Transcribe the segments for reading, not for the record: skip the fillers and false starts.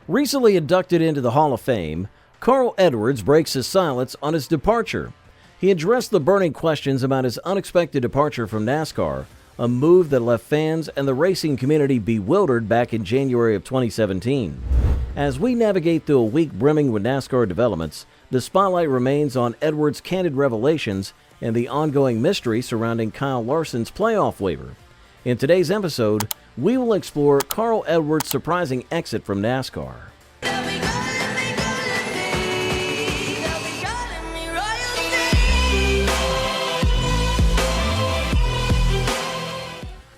Recently inducted into the Hall of Fame, Carl Edwards breaks his silence on his departure. He addressed the burning questions about his unexpected departure from NASCAR, a move that left fans and the racing community bewildered back in January of 2017. As we navigate through a week brimming with NASCAR developments, the spotlight remains on Edwards' candid revelations and the ongoing mystery surrounding Kyle Larson's playoff waiver. In today's episode, we will explore Carl Edwards' surprising exit from NASCAR.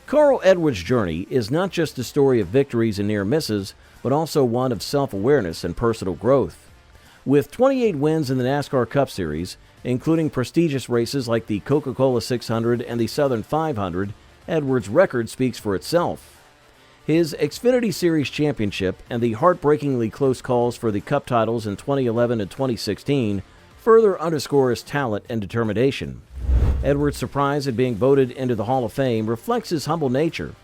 Carl Edwards' journey is not just a story of victories and near misses, but also one of self-awareness and personal growth. With 28 wins in the NASCAR Cup Series, including prestigious races like the Coca-Cola 600 and the Southern 500, Edwards' record speaks for itself. His Xfinity Series championship and the heartbreakingly close calls for the Cup titles in 2011 and 2016 further underscore his talent and determination. Edwards' surprise at being voted into the Hall of Fame reflects his humble nature.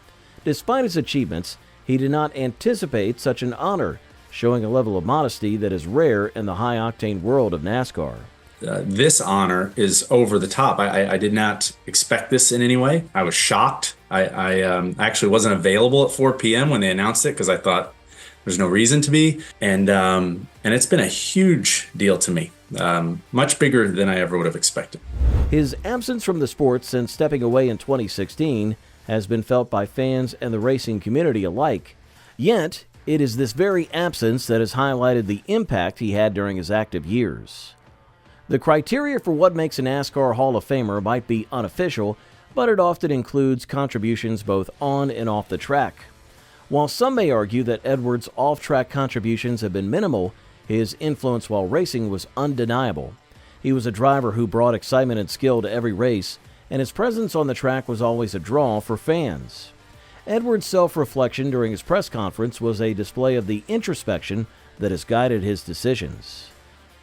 Despite his achievements, he did not anticipate such an honor, showing a level of modesty that is rare in the high-octane world of NASCAR. This honor is over the top. I did not expect this in any way. I was shocked. I actually wasn't available at 4 p.m. when they announced it because I thought there's no reason to be. And it's been a huge deal to me, much bigger than I ever would have expected. His absence from the sport since stepping away in 2016 has been felt by fans and the racing community alike. Yet, it is this very absence that has highlighted the impact he had during his active years. The criteria for what makes a NASCAR Hall of Famer might be unofficial, but it often includes contributions both on and off the track. While some may argue that Edwards' off-track contributions have been minimal, his influence while racing was undeniable. He was a driver who brought excitement and skill to every race, and his presence on the track was always a draw for fans. Edwards' self-reflection during his press conference was a display of the introspection that has guided his decisions.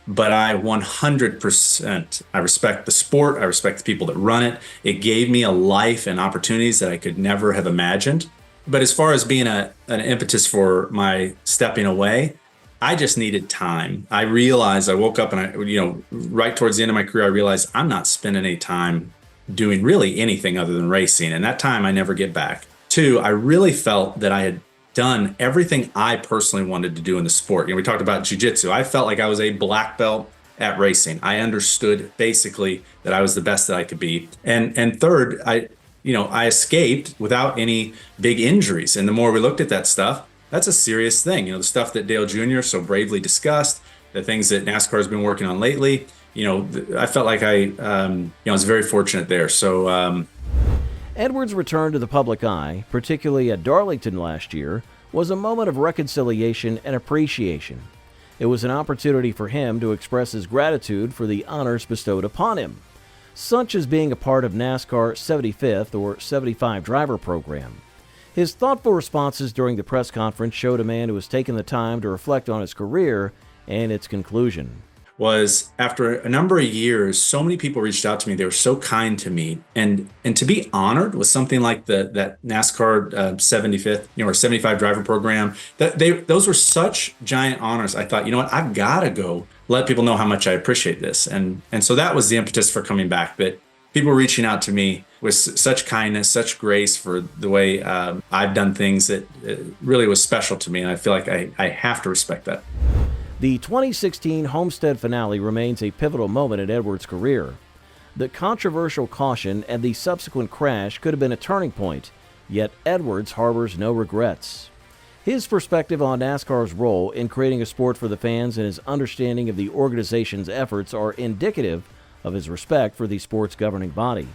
But I 100%, I respect the sport. I respect the people that run it. It gave me a life and opportunities that I could never have imagined. But as far as being an impetus for my stepping away, I just needed time. I realized, I woke up and right towards the end of my career, I realized I'm not spending any time doing really anything other than racing. And that time I never get back. 2, I really felt that I had done everything I personally wanted to do in the sport. We talked about jiu-jitsu. I felt like I was a black belt at racing. I understood basically that I was the best that I could be. And 3rd, I escaped without any big injuries. And the more we looked at that stuff, that's a serious thing. The stuff that Dale Jr. so bravely discussed, the things that NASCAR has been working on lately. I felt like I was very fortunate there. So. Edwards' return to the public eye, particularly at Darlington last year, was a moment of reconciliation and appreciation. It was an opportunity for him to express his gratitude for the honors bestowed upon him, such as being a part of NASCAR 75th or 75 driver program. His thoughtful responses during the press conference showed a man who has taken the time to reflect on his career and its conclusion. Was after a number of years, so many people reached out to me. They were so kind to me, and to be honored with something like that NASCAR 75th or 75 driver program. Those were such giant honors. I thought, what, I've got to go let people know how much I appreciate this, and so that was the impetus for coming back. That people were reaching out to me with such kindness, such grace for the way I've done things that really was special to me, and I feel like I have to respect that. The 2016 Homestead finale remains a pivotal moment in Edwards' career. The controversial caution and the subsequent crash could have been a turning point, yet Edwards harbors no regrets. His perspective on NASCAR's role in creating a sport for the fans and his understanding of the organization's efforts are indicative of his respect for the sport's governing body.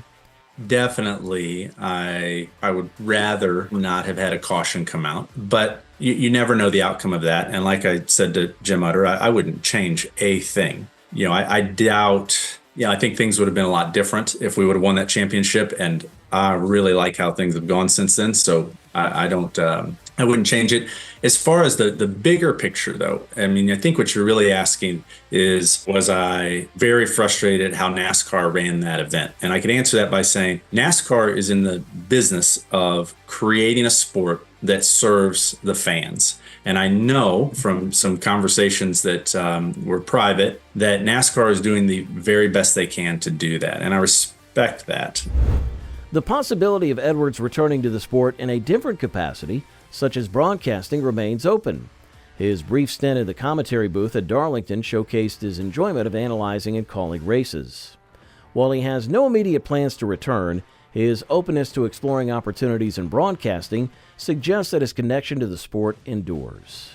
Definitely, I would rather not have had a caution come out, but you never know the outcome of that. And like I said to Jim Utter, I wouldn't change a thing. I doubt, I think things would have been a lot different if we would have won that championship. And I really like how things have gone since then. So I wouldn't change it. As far as the bigger picture, though, I think what you're really asking is, was I very frustrated how NASCAR ran that event? And I can answer that by saying NASCAR is in the business of creating a sport that serves the fans. And I know from some conversations that were private that NASCAR is doing the very best they can to do that. And I respect that. The possibility of Edwards returning to the sport in a different capacity, such as broadcasting, remains open. His brief stint in the commentary booth at Darlington showcased his enjoyment of analyzing and calling races. While he has no immediate plans to return, his openness to exploring opportunities in broadcasting suggests that his connection to the sport endures.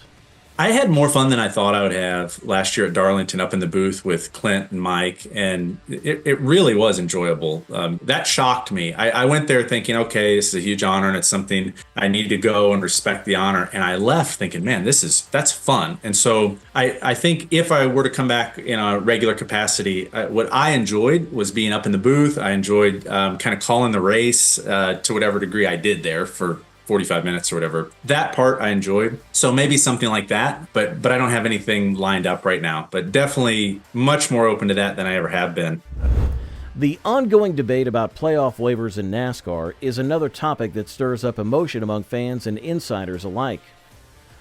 I had more fun than I thought I would have last year at Darlington up in the booth with Clint and Mike, and it really was enjoyable. That shocked me. I went there thinking, okay, this is a huge honor and it's something I need to go and respect the honor. And I left thinking, man, that's fun. And so I think if I were to come back in a regular capacity, what I enjoyed was being up in the booth. I enjoyed kind of calling the race to whatever degree I did there for 45 minutes or whatever. That part I enjoyed. So maybe something like that, but I don't have anything lined up right now, but definitely much more open to that than I ever have been. The ongoing debate about playoff waivers in NASCAR is another topic that stirs up emotion among fans and insiders alike.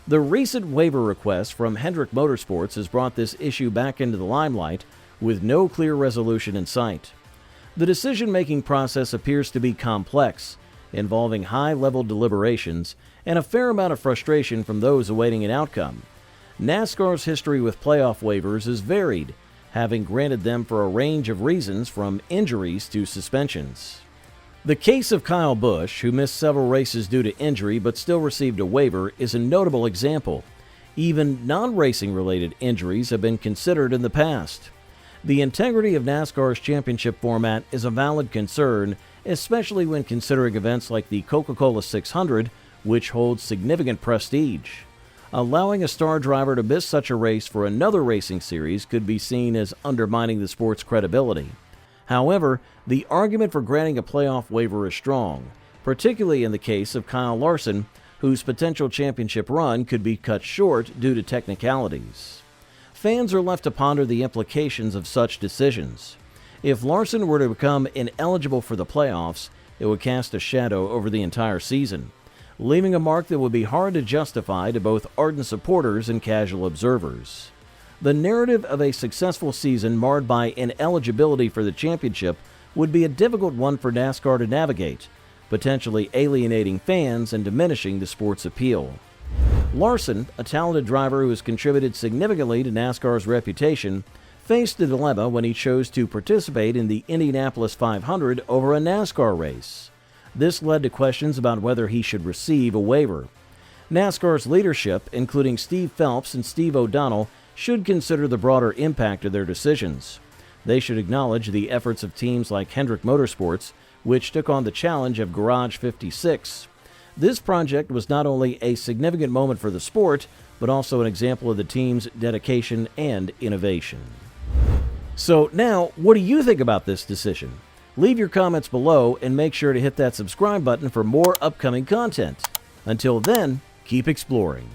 The recent waiver request from Hendrick Motorsports has brought this issue back into the limelight with no clear resolution in sight. The decision-making process appears to be complex, involving high-level deliberations and a fair amount of frustration from those awaiting an outcome. NASCAR's history with playoff waivers is varied, having granted them for a range of reasons from injuries to suspensions. The case of Kyle Busch, who missed several races due to injury but still received a waiver, is a notable example. Even non-racing related injuries have been considered in the past. The integrity of NASCAR's championship format is a valid concern, especially when considering events like the Coca-Cola 600, which holds significant prestige. Allowing a star driver to miss such a race for another racing series could be seen as undermining the sport's credibility. However, the argument for granting a playoff waiver is strong, particularly in the case of Kyle Larson, whose potential championship run could be cut short due to technicalities. Fans are left to ponder the implications of such decisions. If Larson were to become ineligible for the playoffs, it would cast a shadow over the entire season, leaving a mark that would be hard to justify to both ardent supporters and casual observers. The narrative of a successful season marred by ineligibility for the championship would be a difficult one for NASCAR to navigate, potentially alienating fans and diminishing the sport's appeal. Larson, a talented driver who has contributed significantly to NASCAR's reputation, faced a dilemma when he chose to participate in the Indianapolis 500 over a NASCAR race. This led to questions about whether he should receive a waiver. NASCAR's leadership, including Steve Phelps and Steve O'Donnell, should consider the broader impact of their decisions. They should acknowledge the efforts of teams like Hendrick Motorsports, which took on the challenge of Garage 56. This project was not only a significant moment for the sport, but also an example of the team's dedication and innovation. So now, what do you think about this decision? Leave your comments below and make sure to hit that subscribe button for more upcoming content. Until then, keep exploring.